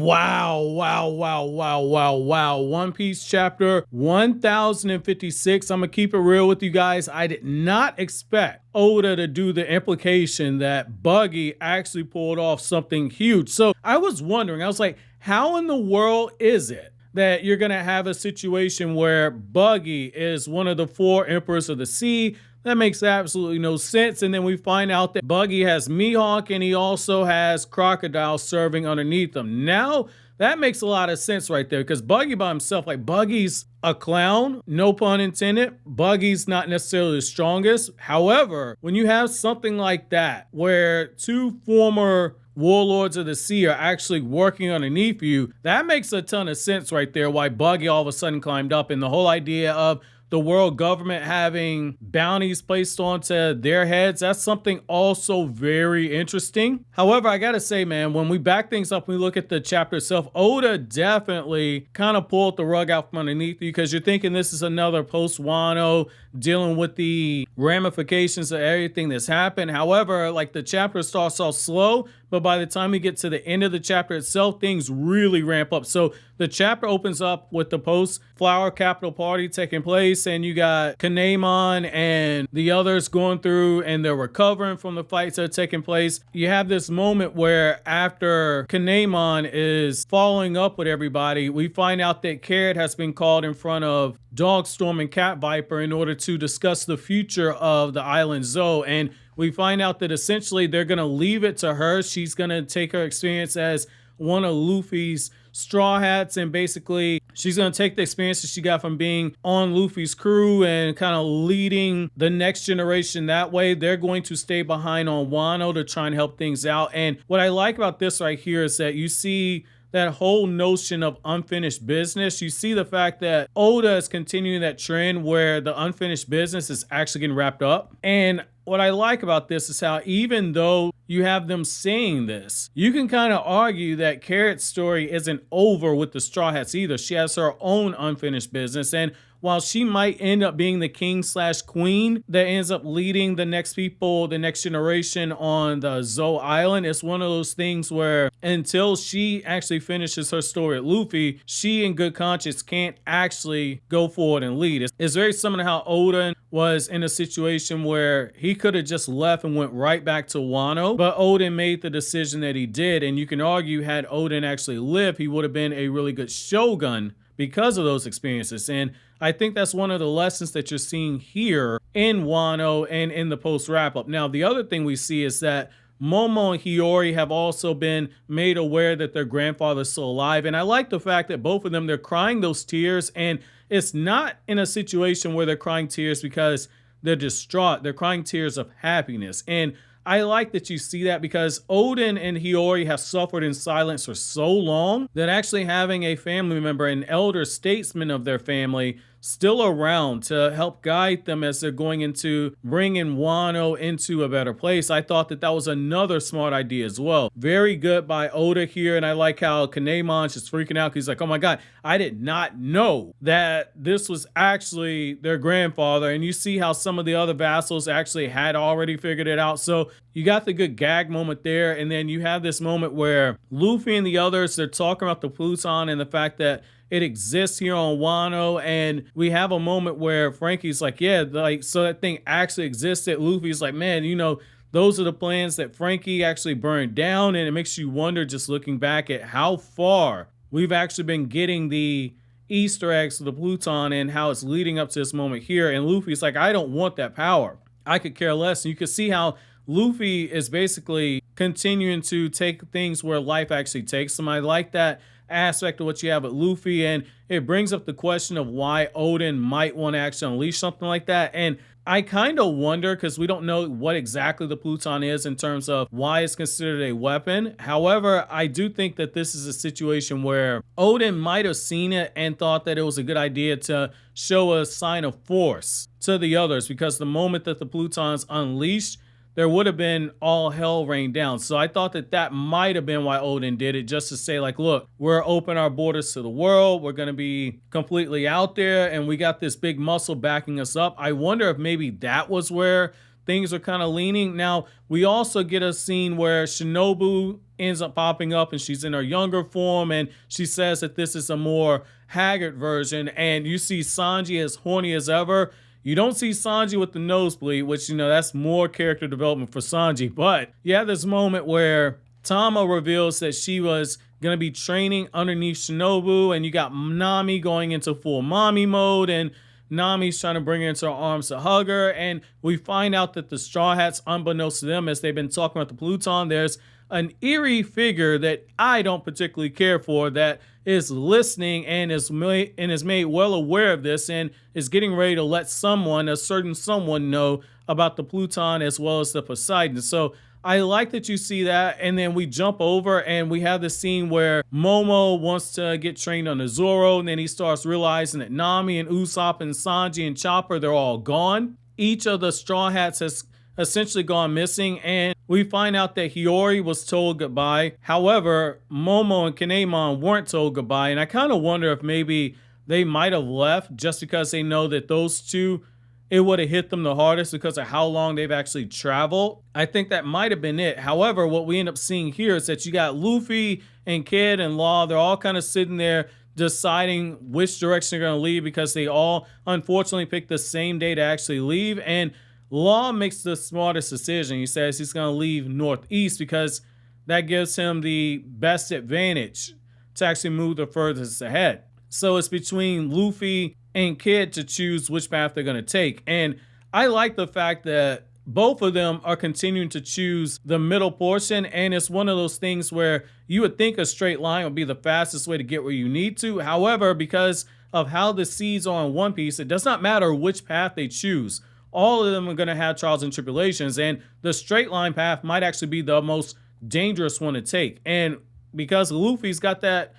Wow, wow, wow, wow, wow, wow. One Piece chapter 1056. I'm going to keep it real with you guys. I did not expect Oda to do the implication that Buggy actually pulled off something huge. So I was wondering, I was like, how in the world is it that you're going to have a situation where Buggy is one of the four emperors of the sea? That makes absolutely no sense. And then we find out that Buggy has Mihawk and he also has Crocodile serving underneath him. Now, that makes a lot of sense right there, because Buggy by himself, like, Buggy's a clown, no pun intended. Buggy's not necessarily the strongest. However, when you have something like that, where two former warlords of the sea are actually working underneath you, that makes a ton of sense right there, why Buggy all of a sudden climbed up. And the whole idea of the world government having bounties placed onto their heads, that's something also very interesting. However, I gotta say, man, when we back things up, we look at the chapter itself, Oda definitely kind of pulled the rug out from underneath you, because you're thinking this is another post-Wano dealing with the ramifications of everything that's happened. However, like, the chapter starts off slow, but by the time we get to the end of the chapter itself, things really ramp up. So the chapter opens up with the post-Flower Capital Party taking place, and you got Kin'emon and the others going through, and they're recovering from the fights that are taking place. You have this moment where after Kin'emon is following up with everybody, we find out that Carrot has been called in front of Dogstorm and Cat Viper in order to discuss the future of the island Zou. And we find out that essentially they're going to leave it to her. She's going to take her experience as one of Luffy's Straw Hats, and basically she's going to take the experience that she got from being on Luffy's crew and kind of leading the next generation that way. They're going to stay behind on Wano to try and help things out. And what I like about this right here is that you see that whole notion of unfinished business. You see the fact that Oda is continuing that trend where the unfinished business is actually getting wrapped up. And what I like about this is how, even though you have them saying this, you can kind of argue that Carrot's story isn't over with the Straw Hats either. She has her own unfinished business, and while she might end up being the king/queen that ends up leading the next people, the next generation on the Zou Island, it's one of those things where until she actually finishes her story at Luffy, she in good conscience can't actually go forward and lead. It's very similar to how Oden was in a situation where he could have just left and went right back to Wano, but Oden made the decision that he did. And you can argue, had Oden actually lived, he would have been a really good shogun because of those experiences. And I think that's one of the lessons that you're seeing here in Wano and in the post wrap-up. Now, the other thing we see is that Momo and Hiyori have also been made aware that their grandfather's still alive. And I like the fact that both of them, they're crying those tears, and it's not in a situation where they're crying tears because they're distraught. They're crying tears of happiness. And I like that you see that, because Oden and Hiyori have suffered in silence for so long that actually having a family member, an elder statesman of their family, still around to help guide them as they're going into bringing Wano into a better place. I thought that that was another smart idea as well. Very good by Oda here. And I like how Kin'emon's just freaking out. He's like, oh my God, I did not know that this was actually their grandfather. And you see how some of the other vassals actually had already figured it out. So you got the good gag moment there. And then you have this moment where Luffy and the others, they're talking about the Pluton and the fact that it exists here on Wano, and we have a moment where Frankie's like, yeah, like, so that thing actually existed. Luffy's like, man, you know, those are the plans that Frankie actually burned down. And it makes you wonder, just looking back at how far we've actually been getting the Easter eggs to the Pluton and how it's leading up to this moment here. And Luffy's like, I don't want that power. I could care less. And you can see how Luffy is basically continuing to take things where life actually takes them. I like that aspect of what you have at Luffy, and it brings up the question of why Oden might want to actually unleash something like that. And I kind of wonder, because we don't know what exactly the Pluton is in terms of why it's considered a weapon. However, I do think that this is a situation where Oden might have seen it and thought that it was a good idea to show a sign of force to the others, because the moment that the Pluton's unleashed, there would have been all hell rain down. So I thought that that might have been why Oden did it, just to say, like, look, we're open our borders to the world. We're going to be completely out there, and we got this big muscle backing us up. I wonder if maybe that was where things are kind of leaning. Now, we also get a scene where Shinobu ends up popping up and she's in her younger form, and she says that this is a more haggard version, and you see Sanji as horny as ever. You don't see Sanji with the nosebleed, which, that's more character development for Sanji. But you have this moment where Tama reveals that she was going to be training underneath Shinobu, and you got Nami going into full mommy mode, and Nami's trying to bring her into her arms to hug her. And we find out that the Straw Hats, unbeknownst to them, as they've been talking about the Pluton, there's an eerie figure that I don't particularly care for that is listening and is made well aware of this and is getting ready to let a certain someone know about the Pluton as well as the Poseidon. So I like that you see that. And then we jump over and we have the scene where Momo wants to get trained on the Zoro, and then he starts realizing that Nami and Usopp and Sanji and Chopper, they're all gone. Each of the Straw Hats has essentially gone missing, and we find out that Hiyori was told goodbye. However, Momo and Kin'emon weren't told goodbye, and I kind of wonder if maybe they might have left just because they know that those two, it would have hit them the hardest because of how long they've actually traveled. I think that might have been it. However, what we end up seeing here is that you got Luffy and Kid and Law. They're all kind of sitting there deciding which direction they're going to leave because they all unfortunately picked the same day to actually leave. And Law makes the smartest decision. He says he's going to leave northeast because that gives him the best advantage to actually move the furthest ahead. So it's between Luffy and Kid to choose which path they're going to take. And I like the fact that both of them are continuing to choose the middle portion. And it's one of those things where you would think a straight line would be the fastest way to get where you need to. However, because of how the seeds are in One Piece, it does not matter which path they choose. All of them are going to have trials and tribulations, and the straight line path might actually be the most dangerous one to take. And because Luffy's got that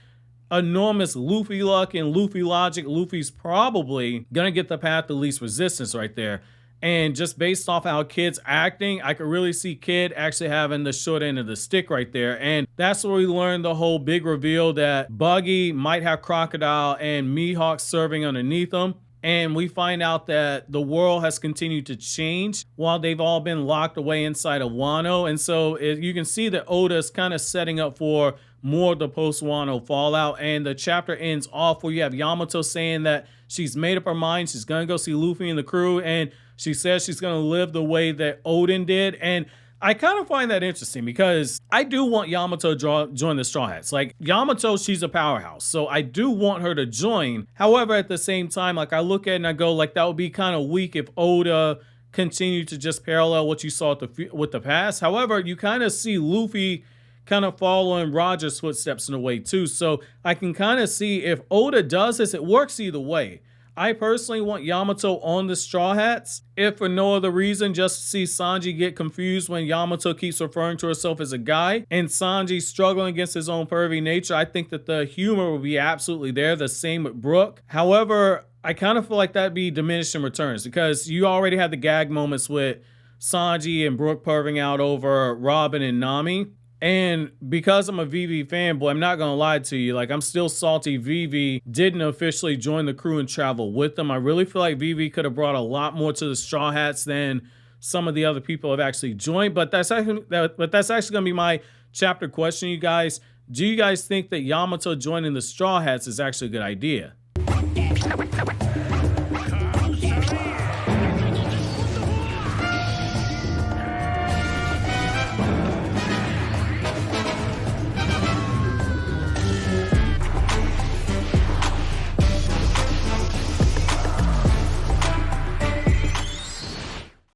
enormous Luffy luck and Luffy logic, Luffy's probably going to get the path of least resistance right there. And just based off how Kid's acting, I could really see Kid actually having the short end of the stick right there. And that's where we learned the whole big reveal that Buggy might have Crocodile and Mihawk serving underneath him. And we find out that the world has continued to change while they've all been locked away inside of Wano. And so you can see that Oda is kind of setting up for more of the post-Wano fallout. And the chapter ends off where you have Yamato saying that she's made up her mind. She's going to go see Luffy and the crew. And she says she's going to live the way that Oden did. And I kind of find that interesting because I do want Yamato to join the Straw Hats. Like, Yamato, she's a powerhouse, so I do want her to join. However, at the same time, like, I look at it and I go, like, that would be kind of weak if Oda continued to just parallel what you saw with the past. However, you kind of see Luffy kind of following Roger's footsteps in a way too. So I can kind of see if Oda does this, it works either way. I personally want Yamato on the Straw Hats, if for no other reason, just to see Sanji get confused when Yamato keeps referring to herself as a guy and Sanji struggling against his own pervy nature. I think that the humor will be absolutely there. The same with Brook. However, I kind of feel like that'd be diminishing returns because you already had the gag moments with Sanji and Brook perving out over Robin and Nami. And because I'm a Vivi fanboy, I'm not going to lie to you. Like, I'm still salty Vivi didn't officially join the crew and travel with them. I really feel like Vivi could have brought a lot more to the Straw Hats than some of the other people have actually joined. But that's actually going to be my chapter question, you guys. Do you guys think that Yamato joining the Straw Hats is actually a good idea?